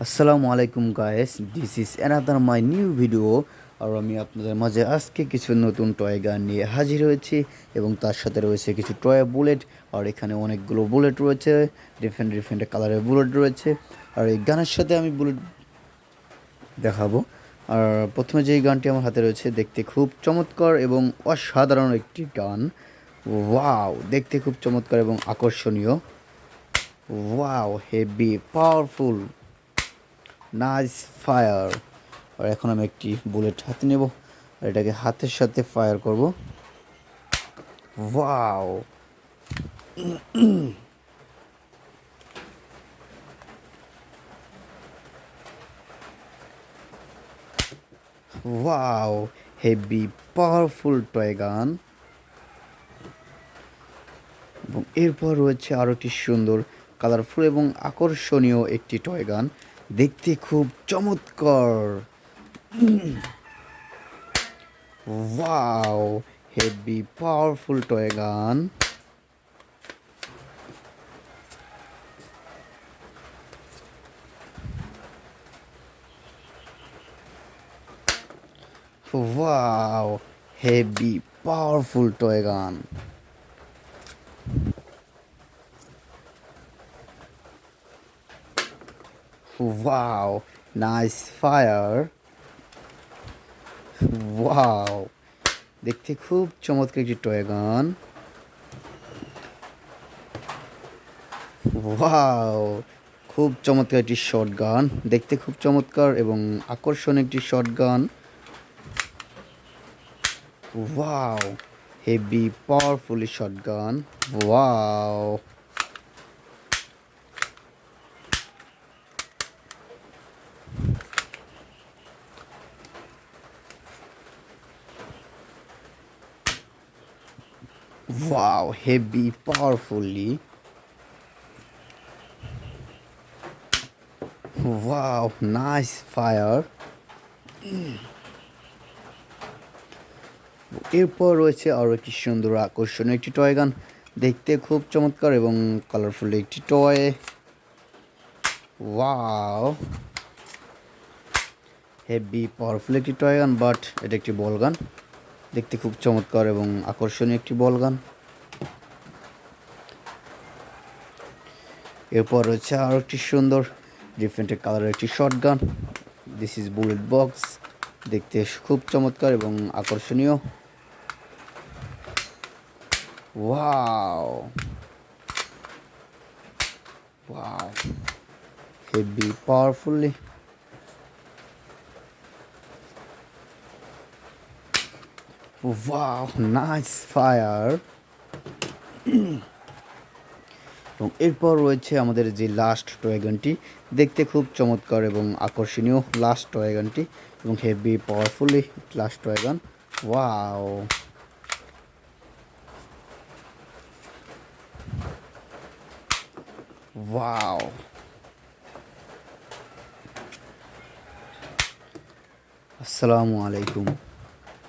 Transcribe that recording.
আসসালামু আলাইকুম guys, this is another my new video. আর আমি আপনাদের মাঝে আজকে কিছু নতুন টয় গান নিয়ে হাজির হয়েছি এবং তার সাথে রয়েছে কিছু টয় বুলেট। আর এখানে অনেকগুলো বুলেট রয়েছে, ডিফারেন্ট ডিফারেন্ট কালারের বুলেট রয়েছে। আর এই গানের সাথে আমি বুলেট দেখাবো। আর প্রথমে যেই গানটি আমার হাতে রয়েছে দেখতে খুব চমৎকার এবং অসাধারণ একটি গান। ওয়াও, দেখতে খুব চমৎকার এবং আকর্ষণীয়। Wow, heavy powerful, nice fire. আর এখন আমি একটি বুলেট হাতে নেব আর এটাকে হাতের সাথে ফায়ার করব। Wow, wow, heavy powerful toy গান। এবং এরপর রয়েছে আরও একটি সুন্দর, কালারফুল এবং আকর্ষণীয় একটি টয় গান, দেখতে খুব চমৎকার। ওয়াও, হেভি পাওয়ারফুল টয় গান। ওয়াও, হেভি পাওয়ারফুল টয় গান। Wow, nice fire. ওয়াও, দেখতে খুব চমৎকার একটি টয় গান। ওয়াও, খুব চমৎকার একটি শর্ট গান, দেখতে খুব চমৎকার এবং আকর্ষণীয় একটি short gun. Wow, heavy powerfully short gun. Wow, wow, heavy powerfully. Wow, nice fire. এরপর রয়েছে আরও একটি সুন্দর আকর্ষণীয় একটি টয় গান, দেখতে খুব চমৎকার এবং কালারফুল একটি টয়। ওয়াও, হেভি পাওয়ারফুল একটি টয় গান, বাট এটা একটি বল গান, দেখতে খুব চমৎকার এবং আকর্ষণীয় একটি বল গান। এরপর রয়েছে আরও একটি সুন্দর ডিফারেন্ট কালারের একটি short gun, this is bullet box, দেখতে খুব চমৎকার এবং আকর্ষণীয়। Wow, wow, heavy powerfully. Wow, nice fire. এবং এরপর রয়েছে আমাদের যে লাস্ট টয় গানটি, দেখতে খুব চমৎকার এবং আকর্ষণীয় লাস্ট টয় গানটি এবং হেভি পাওয়ারফুলি লাস্ট টয় গান। ওয়াও, ওয়াও, আসসালামু আলাইকুম।